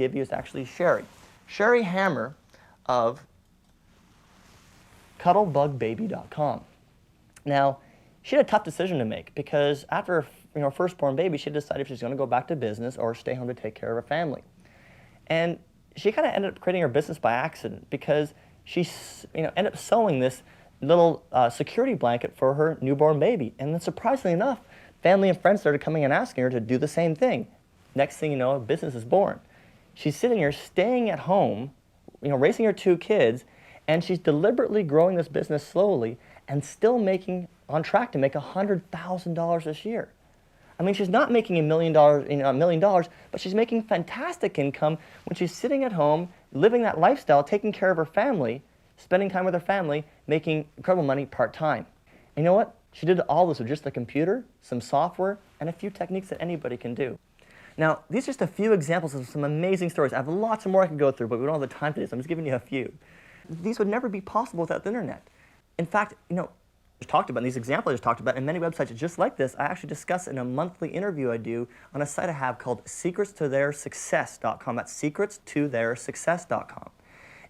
give you is actually Sherry. Sherry Hammer of CuddleBugBaby.com. Now, she had a tough decision to make because after her firstborn baby, she decided if she's going to go back to business or stay home to take care of her family. And she kind of ended up creating her business by accident because she ended up sewing this little security blanket for her newborn baby. And then surprisingly enough, family and friends started coming and asking her to do the same thing. Next thing you know, a business is born. She's sitting here staying at home, raising her 2 kids, and she's deliberately growing this business slowly and still on track to make $100,000 this year. I mean, she's not making $1 million, but she's making fantastic income when she's sitting at home, living that lifestyle, taking care of her family, spending time with her family, making incredible money part-time. And you know what? She did all this with just a computer, some software, and a few techniques that anybody can do. Now, these are just a few examples of some amazing stories. I have lots more I could go through, but we don't have the time today, so I'm just giving you a few. These would never be possible without the internet. In fact, these examples I just talked about, and many websites just like this, I actually discuss in a monthly interview I do on a site I have called secretstotheirsuccess.com. That's secretstotheirsuccess.com.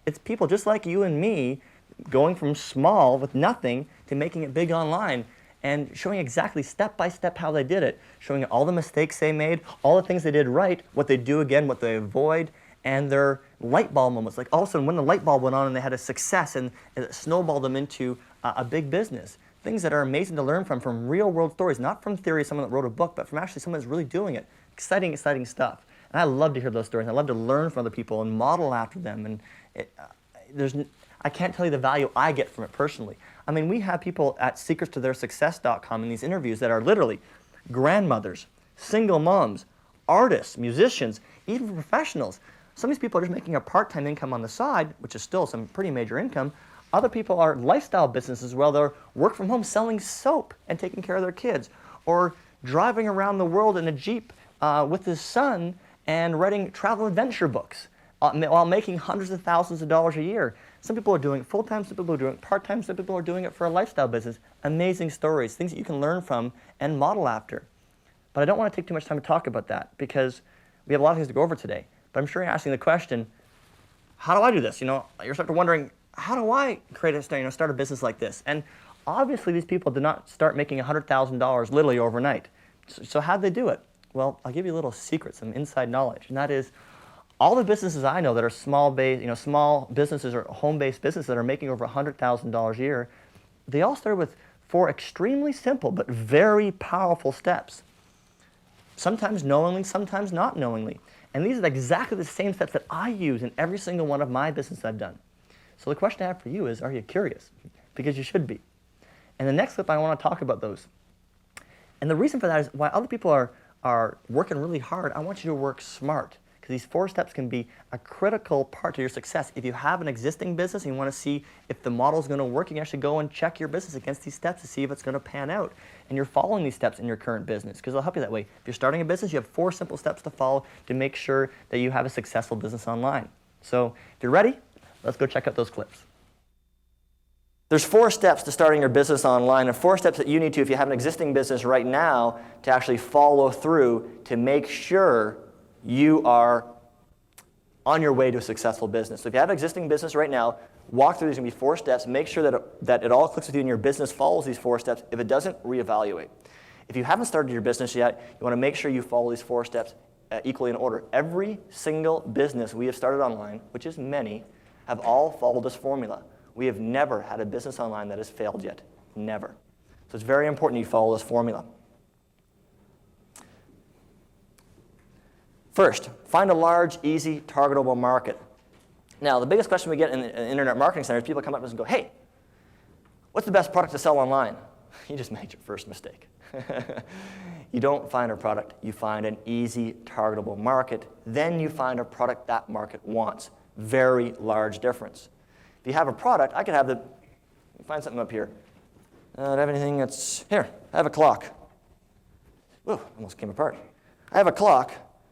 It's people just like you and me going from small with nothing to making it big online and showing exactly step-by-step how they did it, showing all the mistakes they made, all the things they did right, what they do again, what they avoid, and their light bulb moments. Like all of a sudden when the light bulb went on and they had a success and it snowballed them into a big business. Things that are amazing to learn from real world stories, not from theory of someone that wrote a book, but from actually someone that's really doing it. Exciting, exciting stuff. And I love to hear those stories. I love to learn from other people and model after them. And I can't tell you the value I get from it personally. I mean, we have people at secretstotheirsuccess.com in these interviews that are literally grandmothers, single moms, artists, musicians, even professionals. Some of these people are just making a part-time income on the side, which is still some pretty major income. Other people are lifestyle businesses where they're work from home selling soap and taking care of their kids, or driving around the world in a Jeep with his son and writing travel adventure books while making hundreds of thousands of dollars a year. Some people are doing it full-time, some people are doing it part-time, some people are doing it for a lifestyle business. Amazing stories, things that you can learn from and model after. But I don't want to take too much time to talk about that because we have a lot of things to go over today. But I'm sure you're asking the question, how do I do this? You're sort of wondering, how do I start a business like this? And obviously these people did not start making $100,000 literally overnight. So how'd they do it? Well, I'll give you a little secret, some inside knowledge, and that is all the businesses I know that are small businesses or home-based businesses that are making over $100,000 a year, they all started with 4 extremely simple but very powerful steps. Sometimes knowingly, sometimes not knowingly. And these are exactly the same steps that I use in every single one of my businesses I've done. So the question I have for you is, are you curious? Because you should be. And the next clip, I want to talk about those. And the reason for that is while other people are working really hard, I want you to work smart. Because these 4 steps can be a critical part to your success. If you have an existing business and you want to see if the model is going to work, you can actually go and check your business against these steps to see if it's going to pan out. And you're following these steps in your current business because they'll help you that way. If you're starting a business, you have 4 simple steps to follow to make sure that you have a successful business online. So if you're ready, let's go check out those clips. There's 4 steps to starting your business online, and 4 steps that you need to, if you have an existing business right now, to actually follow through to make sure you are on your way to a successful business. So if you have an existing business right now, walk through these. Going to be 4 steps. Make sure that it all clicks with you and your business follows these 4 steps. If it doesn't, reevaluate. If you haven't started your business yet, you want to make sure you follow these 4 steps equally in order. Every single business we have started online, which is many, have all followed this formula. We have never had a business online that has failed yet. Never. So it's very important you follow this formula. First, find a large, easy, targetable market. Now, the biggest question we get in the Internet Marketing Center is people come up to us and go, hey, what's the best product to sell online? You just made your first mistake. You don't find a product. You find an easy, targetable market. Then you find a product that market wants. Very large difference. If you have a product, I could have find something up here. Do I have anything that's, here, I have a clock. Whoa, almost came apart. I have a clock.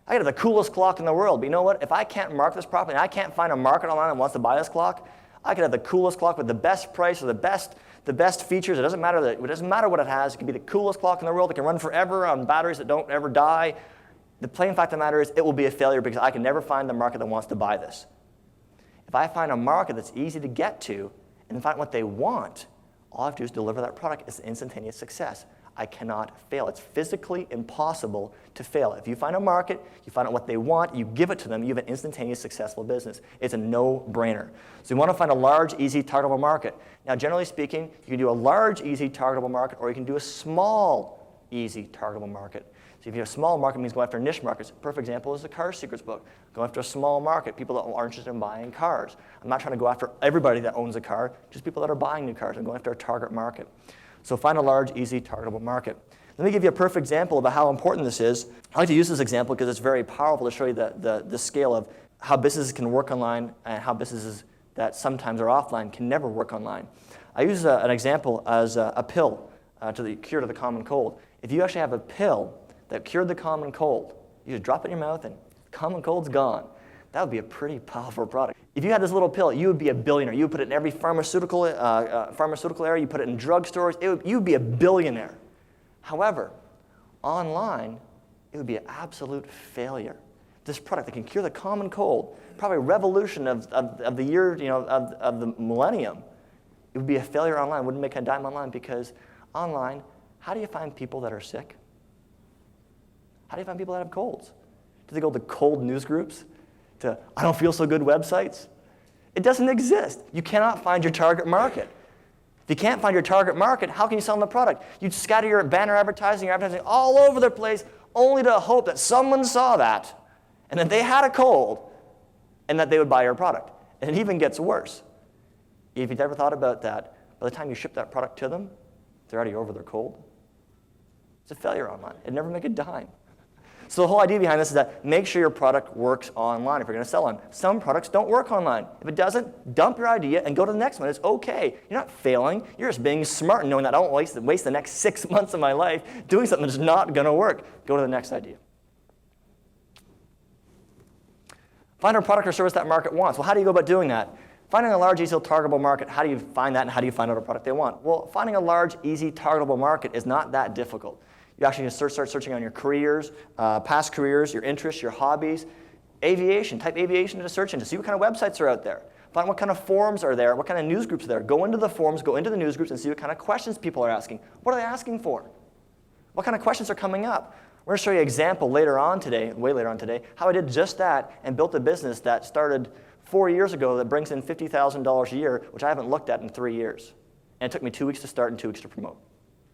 I could have the coolest clock in the world, but you know what? If I can't market this properly, and I can't find a market online that wants to buy this clock, I could have the coolest clock with the best price or the best features. It doesn't matter what it has. It can be the coolest clock in the world. It can run forever on batteries that don't ever die. The plain fact of the matter is it will be a failure because I can never find the market that wants to buy this. If I find a market that's easy to get to and find what they want, all I have to do is deliver that product. It's instantaneous success. I cannot fail. It's physically impossible to fail. If you find a market, you find out what they want, you give it to them, you have an instantaneous successful business. It's a no-brainer. So you want to find a large, easy, targetable market. Now, generally speaking, you can do a large, easy, targetable market, or you can do a small, easy, targetable market. So if you have a small market, it means go after niche markets. A perfect example is the Car Secrets book. Go after a small market, people that are interested in buying cars. I'm not trying to go after everybody that owns a car, just people that are buying new cars. I'm going after a target market. So find a large, easy, targetable market. Let me give you a perfect example of how important this is. I like to use this example because it's very powerful to show you the scale of how businesses can work online and how businesses that sometimes are offline can never work online. I use an example as a pill to the cure to the common cold. If you actually have a pill that cured the common cold, you just drop it in your mouth and the common cold's gone. That would be a pretty powerful product. If you had this little pill, you would be a billionaire. You would put it in every pharmaceutical area. You put it in drugstores. You'd be a billionaire. However, online, it would be an absolute failure. This product that can cure the common cold, probably a revolution of the year, of the millennium, it would be a failure online. Wouldn't make a dime online because online, how do you find people that are sick? How do you find people that have colds? Do they go to cold news groups? To I don't feel so good websites? It doesn't exist. You cannot find your target market. If you can't find your target market, how can you sell them the product? You'd scatter your banner advertising, your advertising all over the place, only to hope that someone saw that, and that they had a cold, and that they would buy your product. And it even gets worse. If you've ever thought about that, by the time you ship that product to them, they're already over their cold. It's a failure online. It'd never make a dime. So the whole idea behind this is that make sure your product works online if you're going to sell on. Some products don't work online. If it doesn't, dump your idea and go to the next one. It's okay. You're not failing. You're just being smart and knowing that I don't waste the next 6 months of my life doing something that's not going to work. Go to the next idea. Find a product or service that market wants. Well, how do you go about doing that? Finding a large, easy, targetable market, how do you find that and how do you find out a product they want? Well, finding a large, easy, targetable market is not that difficult. You actually just start searching on your careers, past careers, your interests, your hobbies. Aviation, type aviation into search engine. See what kind of websites are out there. Find what kind of forums are there, what kind of news groups are there. Go into the forums, go into the news groups, and see what kind of questions people are asking. What are they asking for? What kind of questions are coming up? We're going to show you an example later on today, way later on today, how I did just that and built a business that started 4 years ago that brings in $50,000 a year, which I haven't looked at in 3 years. And it took me 2 weeks to start and 2 weeks to promote.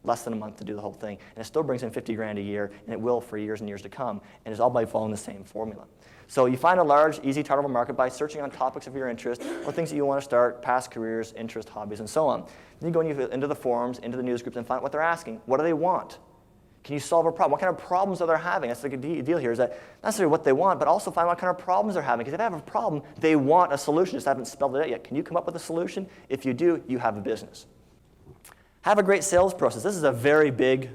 Less than a month to do the whole thing. And it still brings in 50 grand a year, and it will for years and years to come. And it's all by following the same formula. So you find a large, easy, targetable market by searching on topics of your interest or things that you want to start, past careers, interests, hobbies, and so on. Then you go into the forums, into the news groups, and find out what they're asking. What do they want? Can you solve a problem? What kind of problems are they having? That's the deal here, is that not necessarily what they want, but also find what kind of problems they're having. Because if they have a problem, they want a solution. Just haven't spelled it out yet. Can you come up with a solution? If you do, you have a business. Have a great sales process. This is a very big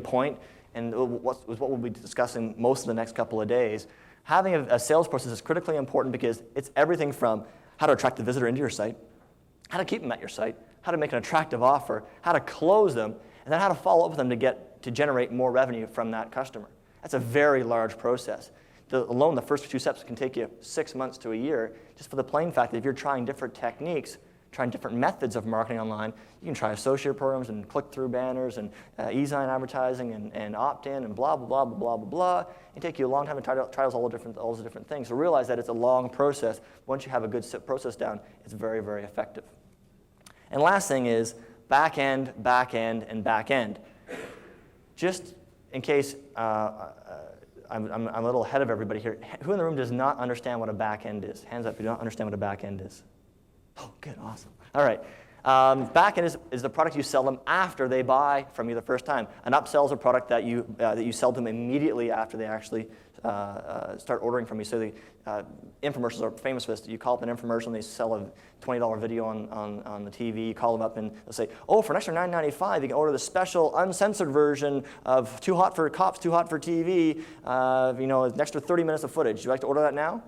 point, and what we'll be discussing most of the next couple of days. Having a sales process is critically important because it's everything from how to attract the visitor into your site, how to keep them at your site, how to make an attractive offer, how to close them, and then how to follow up with them to generate more revenue from that customer. That's a very large process. Alone, the first 2 steps can take you 6 months to a year, just for the plain fact that if you're trying different techniques, trying different methods of marketing online. You can try associate programs and click-through banners and e-sign advertising and opt-in and blah, blah, blah, blah, blah, blah. It take you a long time to try all the different things. So realize that it's a long process. Once you have a good process down, it's very, very effective. And last thing is back end, and back end. Just in case I'm a little ahead of everybody here, who in the room does not understand what a back end is? Hands up if you don't understand what a back end is. Oh, good, awesome. All right. Back end is the product you sell them after they buy from you the first time. An upsell is a product that you sell them immediately after they actually start ordering from you. So the infomercials are famous for this. You call up an infomercial and they sell a $20 video on the TV. You call them up and they'll say, oh, for an extra $9.95, you can order the special uncensored version of Too Hot for Cops, Too Hot for TV, an extra 30 minutes of footage. Would you like to order that now?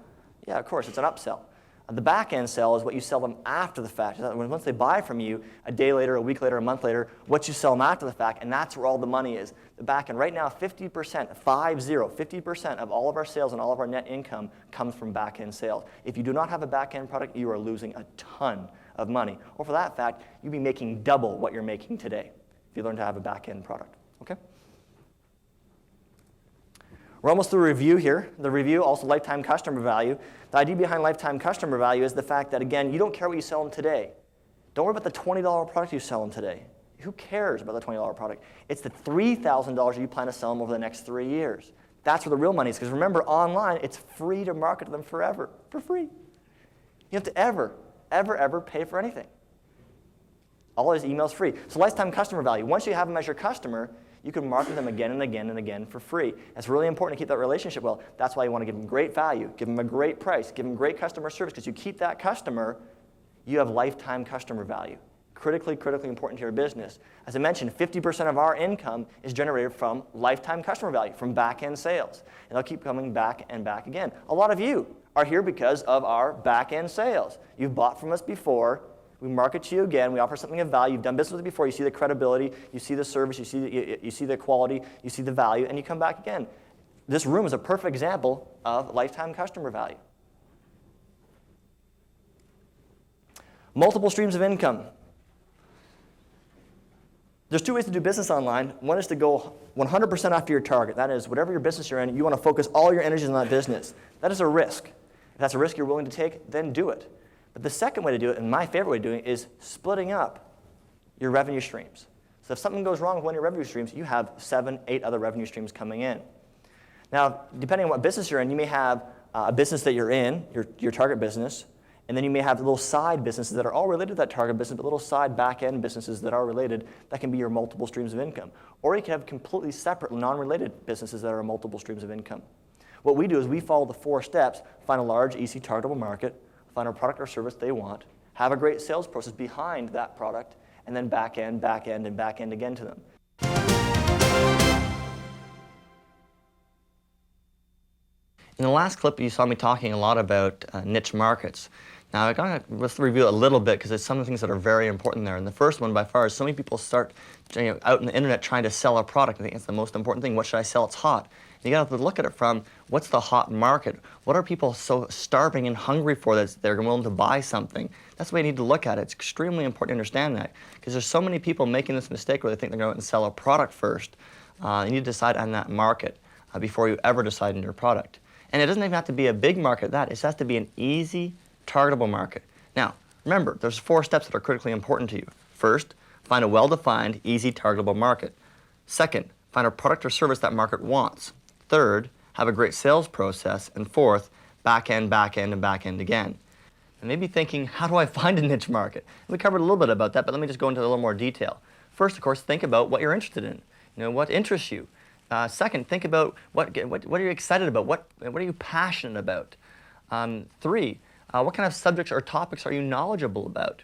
Yeah, of course, it's an upsell. The back-end sale is what you sell them after the fact. Once they buy from you, a day later, a week later, a month later, what you sell them after the fact, and that's where all the money is. The back-end, right now, 50% of all of our sales and all of our net income comes from back-end sales. If you do not have a back-end product, you are losing a ton of money. Or for that fact, you'd be making double what you're making today if you learn to have a back-end product. Okay? We're almost through a review here. The review, also lifetime customer value. The idea behind lifetime customer value is the fact that, again, you don't care what you sell them today. Don't worry about the $20 product you sell them today. Who cares about the $20 product? It's the $3,000 you plan to sell them over the next 3 years. That's where the real money is. Because remember, online, it's free to market to them forever, for free. You don't have to ever pay for anything. All his emails free. So lifetime customer value. Once you have them as your customer, you can market them again and again and again for free. It's really important to keep that relationship well. That's why you want to give them great value, give them a great price, give them great customer service, because you keep that customer, you have lifetime customer value. Critically important to your business. As I mentioned, 50% of our income is generated from lifetime customer value, from back-end sales. And they'll keep coming back and back again. A lot of you are here because of our back-end sales. You've bought from us before. We market to you again. We offer something of value. You've done business with us before. You see the credibility. You see the service. You see the quality. You see the value. And you come back again. This room is a perfect example of lifetime customer value. Multiple streams of income. There's two ways to do business online. One is to go 100% after your target. That is, whatever your business you're in, you want to focus all your energies on that business. That is a risk. If that's a risk you're willing to take, then do it. But the second way to do it, and my favorite way of doing it, is splitting up your revenue streams. So if something goes wrong with one of your revenue streams, you have 7, 8 other revenue streams coming in. Now, depending on what business you're in, you may have a business that you're in, your target business, and then you may have little side businesses that are all related to that target business, but little side back-end businesses that are related. That can be your multiple streams of income. Or you can have completely separate, non-related businesses that are multiple streams of income. What we do is we follow the 4 steps, find a large, easy, targetable market, find a product or service they want, have a great sales process behind that product, and then back end, and back end again to them. In the last clip, you saw me talking a lot about niche markets. Now, let's review a little bit because there's some of the things that are very important there. And the first one, by far, is so many people start out in the internet trying to sell a product. I think it's the most important thing. What should I sell? It's hot. You got to look at it from what's the hot market? What are people so starving and hungry for that they're willing to buy something? That's the way you need to look at it. It's extremely important to understand that because there's so many people making this mistake where they think they're going to sell a product first. You need to decide on that market before you ever decide on your product. And it doesn't even have to be a big market. It just has to be an easy, targetable market. Now, remember, there's 4 steps that are critically important to you. First, find a well-defined, easy, targetable market. Second, find a product or service that market wants. Third, have a great sales process. And fourth, back end, and back end again. And maybe thinking, how do I find a niche market? We covered a little bit about that, but let me just go into a little more detail. First, of course, think about what you're interested in. What interests you. Second, think about what are you excited about? What are you passionate about? 3, what kind of subjects or topics are you knowledgeable about?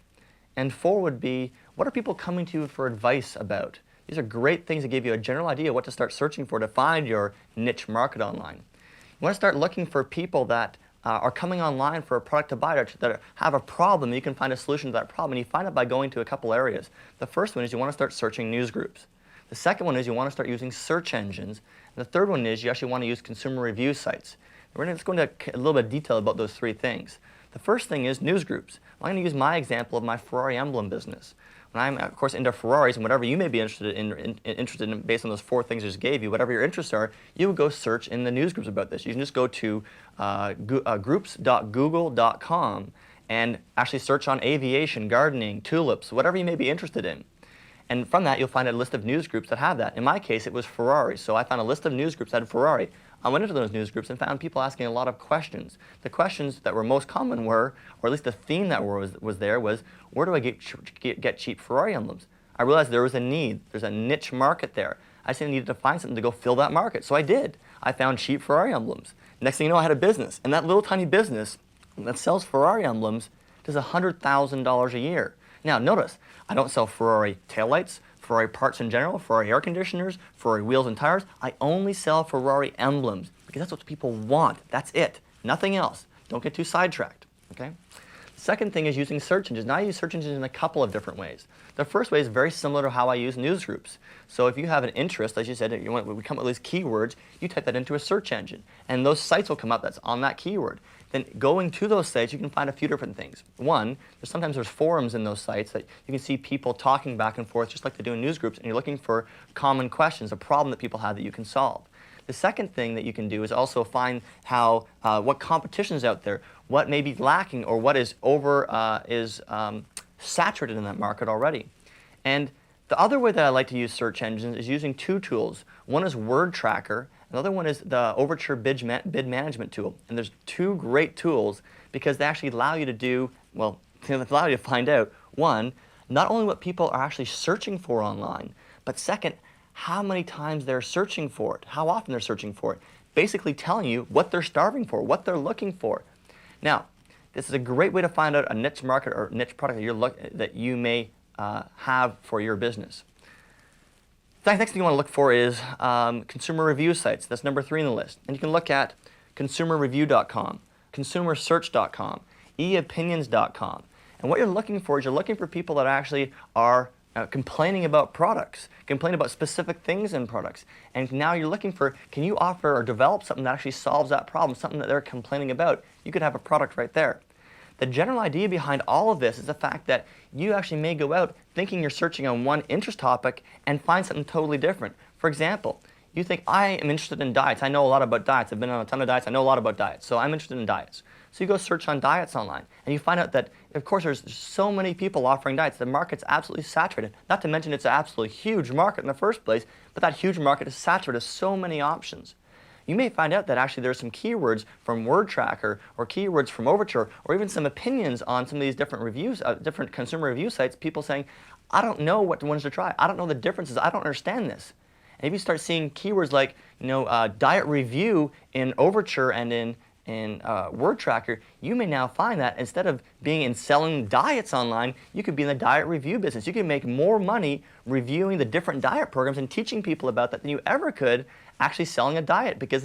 And 4 would be, what are people coming to you for advice about? These are great things that give you a general idea of what to start searching for to find your niche market online. You want to start looking for people that are coming online for a product to buy that have a problem. You can find a solution to that problem, and you find it by going to a couple areas. The first one is you want to start searching news groups. The second one is you want to start using search engines. And the third one is you actually want to use consumer review sites. We're going to just go into a little bit of detail about those 3 things. The first thing is news groups. I'm going to use my example of my Ferrari emblem business. When I'm, of course, into Ferraris and whatever you may be interested in based on those 4 things I just gave you, whatever your interests are, you would go search in the news groups about this. You can just go to groups.google.com and actually search on aviation, gardening, tulips, whatever you may be interested in. And from that, you'll find a list of news groups that have that. In my case, it was Ferrari. So I found a list of news groups that had Ferrari. I went into those news groups and found people asking a lot of questions. The questions that were most common were, or at least the theme that was there was, where do I get cheap Ferrari emblems? I realized there was a need. There's a niche market there. I just needed to find something to go fill that market. So I did. I found cheap Ferrari emblems. Next thing you know, I had a business. And that little tiny business that sells Ferrari emblems does $100,000 a year. Now, notice, I don't sell Ferrari taillights, Ferrari parts in general, Ferrari air conditioners, Ferrari wheels and tires. I only sell Ferrari emblems because that's what people want. That's it. Nothing else. Don't get too sidetracked. Okay? Second thing is using search engines. Now I use search engines in a couple of different ways. The first way is very similar to how I use news groups. So if you have an interest, as you said, you want to come up with these keywords, you type that into a search engine, and those sites will come up that's on that keyword. Then going to those sites, you can find a few different things. One, sometimes there's forums in those sites that you can see people talking back and forth just like they do in news groups, and you're looking for common questions, a problem that people have that you can solve. The second thing that you can do is also find how what competition is out there, what may be lacking, or what is saturated in that market already. And the other way that I like to use search engines is using two tools. One is Word Tracker. Another one is the Overture bid management tool. And there's two great tools because they actually allow you to do, well, they allow you to find out, one, not only what people are actually searching for online, but second, how many times they're searching for it, how often they're searching for it, basically telling you what they're starving for, what they're looking for. Now, this is a great way to find out a niche market or niche product that you may have for your business. The next thing you want to look for is consumer review sites. That's number 3 on the list. And you can look at consumerreview.com, consumersearch.com, eopinions.com. And what you're looking for is you're looking for people that actually are complaining about products, complaining about specific things in products. And now you're looking for, can you offer or develop something that actually solves that problem, something that they're complaining about? You could have a product right there. The general idea behind all of this is the fact that you actually may go out thinking you're searching on one interest topic and find something totally different. For example, you think, I am interested in diets. I know a lot about diets. I've been on a ton of diets. I know a lot about diets. So I'm interested in diets. So you go search on diets online, and you find out that, of course, there's so many people offering diets. The market's absolutely saturated. Not to mention it's an absolutely huge market in the first place, but that huge market is saturated with so many options. You may find out that actually there's some keywords from Word Tracker or keywords from Overture or even some opinions on some of these different reviews, different consumer review sites, people saying, I don't know what ones to try. I don't know the differences. I don't understand this. And if you start seeing keywords like, diet review in Overture and in Word Tracker, you may now find that instead of being in selling diets online, you could be in the diet review business. You can make more money reviewing the different diet programs and teaching people about that than you ever could actually selling a diet, because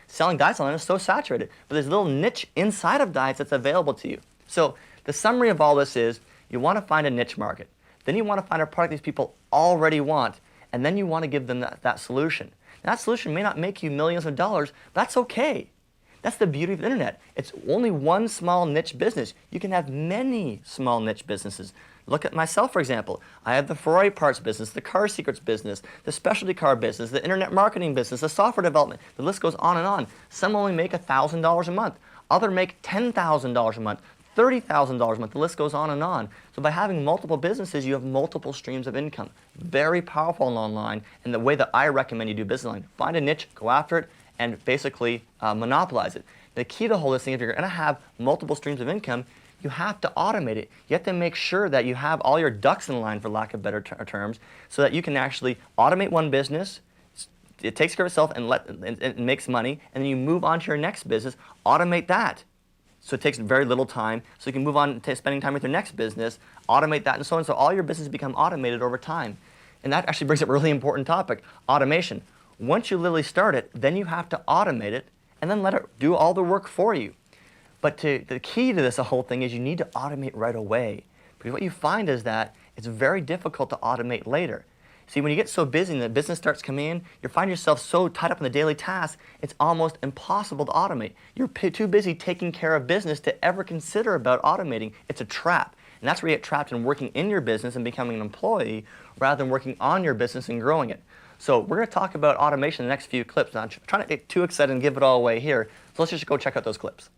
selling diets online is so saturated. But there's a little niche inside of diets that's available to you. So the summary of all this is you want to find a niche market. Then you want to find a product these people already want, and then you want to give them that solution. Now, that solution may not make you millions of dollars, but that's okay. That's the beauty of the internet. It's only one small niche business. You can have many small niche businesses. Look at myself, for example. I have the Ferrari parts business, the car secrets business, the specialty car business, the internet marketing business, the software development. The list goes on and on. Some only make $1,000 a month. Others make $10,000 a month, $30,000 a month. The list goes on and on. So by having multiple businesses, you have multiple streams of income. Very powerful online, and the way that I recommend you do business online. Find a niche, go after it, and basically monopolize it. The key to the whole thing, if you're going to have multiple streams of income, you have to automate it. You have to make sure that you have all your ducks in line, for lack of better terms, so that you can actually automate one business, it takes care of itself and it makes money, and then you move on to your next business, automate that. So it takes very little time, so you can move on to spending time with your next business, automate that, and so on. So all your businesses become automated over time. And that actually brings up a really important topic, automation. Once you literally start it, then you have to automate it and then let it do all the work for you. But the key to this whole thing is you need to automate right away. Because what you find is that it's very difficult to automate later. See, when you get so busy and the business starts coming in, you find yourself so tied up in the daily tasks, it's almost impossible to automate. You're too busy taking care of business to ever consider about automating. It's a trap. And that's where you get trapped in working in your business and becoming an employee rather than working on your business and growing it. So we're going to talk about automation in the next few clips. I'm trying not to get too excited and give it all away here. So let's just go check out those clips.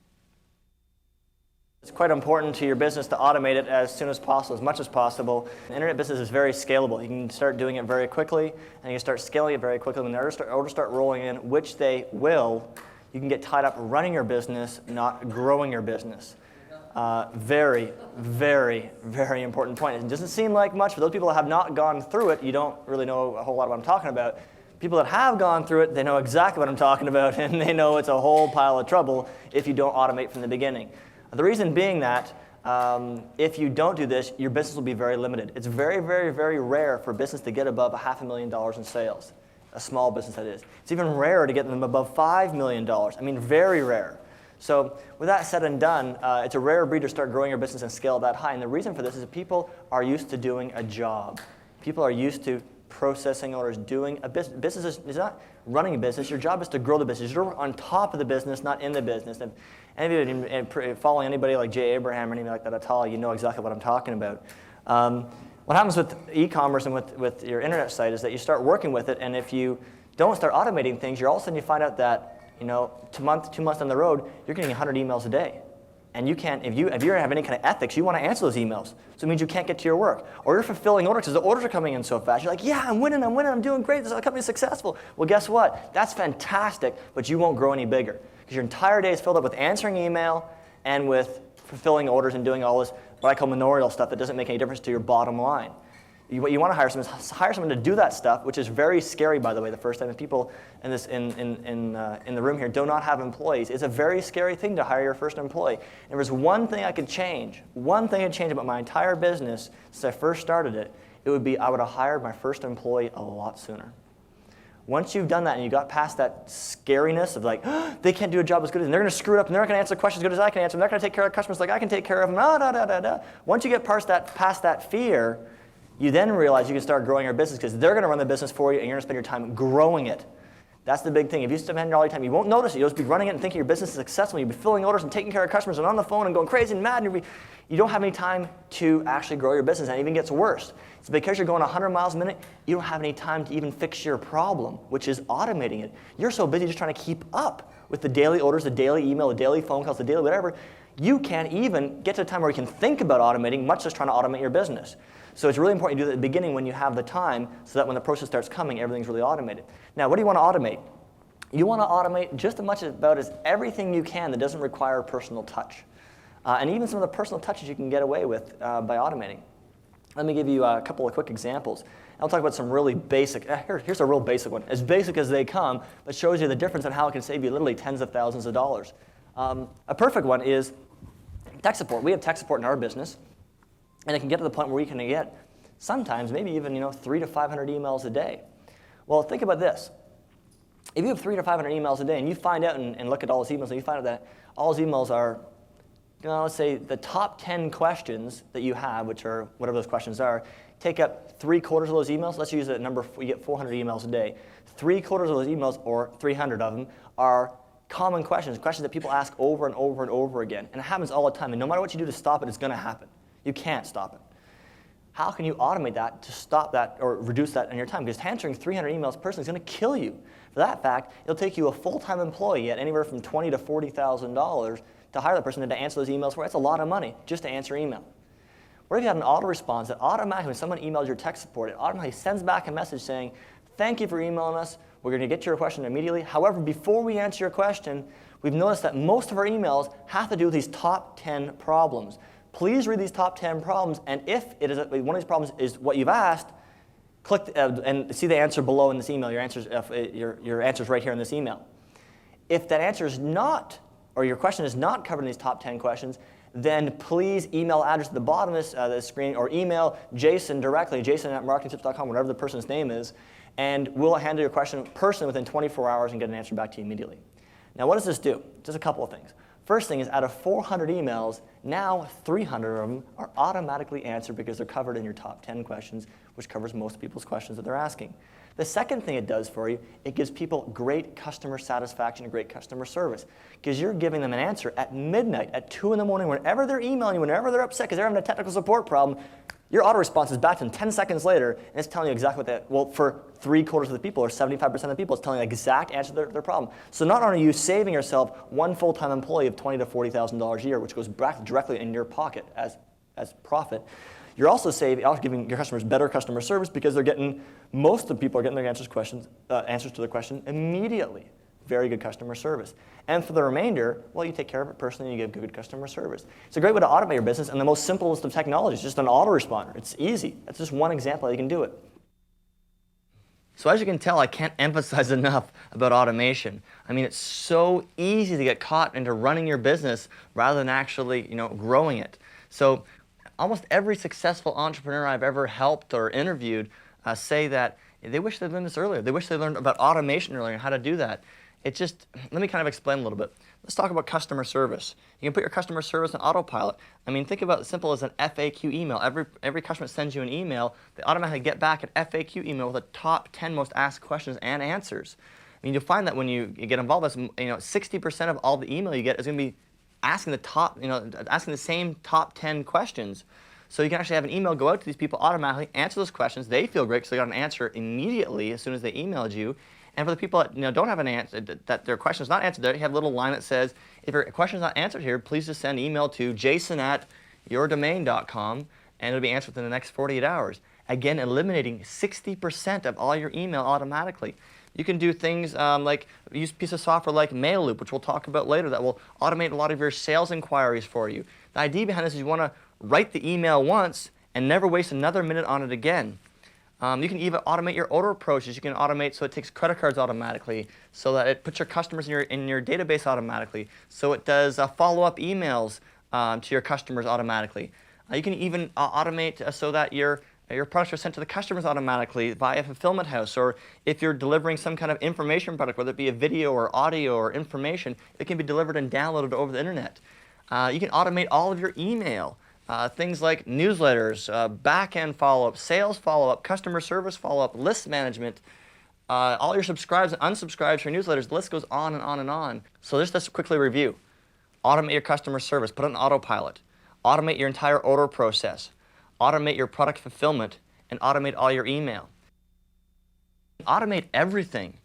It's quite important to your business to automate it as soon as possible, as much as possible. The internet business is very scalable. You can start doing it very quickly, and you can start scaling it very quickly. When the orders start rolling in, which they will, you can get tied up running your business, not growing your business. Very, very, very important point. It doesn't seem like much. For those people that have not gone through it, you don't really know a whole lot of what I'm talking about. People that have gone through it, they know exactly what I'm talking about, and they know it's a whole pile of trouble if you don't automate from the beginning. The reason being that if you don't do this, your business will be very limited. It's very, very, very rare for a business to get above $500,000 in sales, a small business that is. It's even rarer to get them above $5 million. I mean, very rare. So with that said and done, it's a rare breed to start growing your business and scale that high. And the reason for this is that people are used to doing a job. People are used to processing orders, doing a business. Business is not running a business. Your job is to grow the business. You're on top of the business, not in the business. And following anybody like Jay Abraham or anything like that at all, you know exactly what I'm talking about. What happens with e-commerce and with your internet site is that you start working with it, and if you don't start automating things, all of a sudden you find out that 2 months down the road, you're getting 100 emails a day. And you can't, if you have any kind of ethics, you want to answer those emails. So it means you can't get to your work. Or you're fulfilling orders because the orders are coming in so fast. You're like, yeah, I'm winning, I'm doing great, this company's successful. Well, guess what? That's fantastic, but you won't grow any bigger. Because your entire day is filled up with answering email and with fulfilling orders and doing all this, what I call manorial stuff that doesn't make any difference to your bottom line. What you want to hire someone is hire someone to do that stuff, which is very scary, by the way, the first time. If people in the room here do not have employees, it's a very scary thing to hire your first employee. And if there's one thing I could change about my entire business since I first started it, it would be I would have hired my first employee a lot sooner. Once you've done that and you got past that scariness of like, oh, they can't do a job as good as, and they're going to screw it up, and they're not going to answer questions as good as I can answer, and they're not going to take care of customers like I can take care of them, Once you get past that fear, you then realize you can start growing your business because they're going to run the business for you and you're going to spend your time growing it. That's the big thing. If you spend all your time, you won't notice it. You'll just be running it and thinking your business is successful. You'll be filling orders and taking care of customers and on the phone and going crazy and mad. And you don't have any time to actually grow your business, and it even gets worse. It's because you're going 100 miles a minute, you don't have any time to even fix your problem, which is automating it. You're so busy just trying to keep up with the daily orders, the daily email, the daily phone calls, the daily whatever. You can't even get to a time where you can think about automating, much less trying to automate your business. So it's really important you do that at the beginning when you have the time so that when the process starts coming, everything's really automated. Now, what do you want to automate? You want to automate just as much about as everything you can that doesn't require personal touch. And even some of the personal touches you can get away with by automating. Let me give you a couple of quick examples. I'll talk about some really basic, here's a real basic one. As basic as they come, but shows you the difference in how it can save you literally tens of thousands of dollars. A perfect one is tech support. We have tech support in our business. And it can get to the point where we can get sometimes maybe even 300 to 500 emails a day. Well, think about this. If you have 300 to 500 emails a day and you find out and look at all those emails and you find out that all those emails are, let's say the top 10 questions that you have, which are whatever those questions are, take up 3/4 of those emails. Let's use that number, you get 400 emails a day. 3/4 of those emails, or 300 of them, are common questions that people ask over and over and over again. And it happens all the time. And no matter what you do to stop it, it's going to happen. You can't stop it. How can you automate that to stop that or reduce that in your time? Because answering 300 emails personally is going to kill you. For that fact, it'll take you a full-time employee at anywhere from $20,000 to $40,000 to hire that person and to answer those emails for. That's a lot of money just to answer email. What if you had an auto response that automatically, when someone emails your tech support, it automatically sends back a message saying, thank you for emailing us. We're going to get to your question immediately. However, before we answer your question, we've noticed that most of our emails have to do with these top 10 problems. Please read these top 10 problems, and if it is one of these problems is what you've asked, click and see the answer below in this email. Your answer's right here in this email. If that answer is not, or your question is not covered in these top 10 questions, then please email address at the bottom of the screen, or email Jason directly, jason@marketingtips.com, whatever the person's name is, and we'll handle your question personally within 24 hours and get an answer back to you immediately. Now, what does this do? Just a couple of things. First thing is, out of 400 emails, now 300 of them are automatically answered because they're covered in your top 10 questions, which covers most people's questions that they're asking. The second thing it does for you, it gives people great customer satisfaction and great customer service, because you're giving them an answer at midnight, at 2 in the morning, whenever they're emailing you, whenever they're upset because they're having a technical support problem. Your auto response is back to them 10 seconds later, and it's telling you exactly what that, well, for 3/4 of the people, or 75% of the people, it's telling you the exact answer to their problem. So not only are you saving yourself one full-time employee of $20,000 to $40,000 a year, which goes back directly in your pocket as profit, you're also giving your customers better customer service, because most of the people are getting their answers to their question immediately. Very good customer service. And for the remainder, well, you take care of it personally and you give good customer service. It's a great way to automate your business, and the most simplest of technologies, just an autoresponder. It's easy. That's just one example how you can do it. So as you can tell, I can't emphasize enough about automation. I mean, it's so easy to get caught into running your business rather than actually, growing it. So almost every successful entrepreneur I've ever helped or interviewed say that they wish they'd learned this earlier. They wish they learned about automation earlier and how to do that. Let me kind of explain a little bit. Let's talk about customer service. You can put your customer service on autopilot. I mean, think about it as simple as an FAQ email. Every customer that sends you an email, they automatically get back an FAQ email with the top 10 most asked questions and answers. I mean, you'll find that when you get involved with this, 60% of all the email you get is going to be asking asking the same top 10 questions. So you can actually have an email go out to these people automatically, answer those questions. They feel great because they got an answer immediately as soon as they emailed you. And for the people that don't have an answer, that their question is not answered there, you have a little line that says, if your question is not answered here, please just send an email to jason@yourdomain.com, and it'll be answered within the next 48 hours. Again, eliminating 60% of all your email automatically. You can do things like use a piece of software like MailLoop, which we'll talk about later, that will automate a lot of your sales inquiries for you. The idea behind this is you want to write the email once and never waste another minute on it again. You can even automate your order approaches. You can automate so it takes credit cards automatically, so that it puts your customers in your database automatically, so it does follow-up emails to your customers automatically. You can even automate so that your products are sent to the customers automatically via fulfillment house, or if you're delivering some kind of information product, whether it be a video or audio or information, it can be delivered and downloaded over the internet. You can automate all of your email. Things like newsletters, back-end follow-up, sales follow-up, customer service follow-up, list management, all your subscribes and unsubscribes for newsletters. The list goes on and on and on. So let's quickly review. Automate your customer service, put it on autopilot. Automate your entire order process. Automate your product fulfillment, and automate all your email. Automate everything.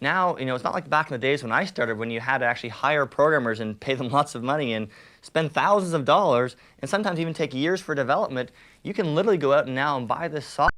Now, it's not like back in the days when I started, when you had to actually hire programmers and pay them lots of money and spend thousands of dollars and sometimes even take years for development. You can literally go out now and buy this software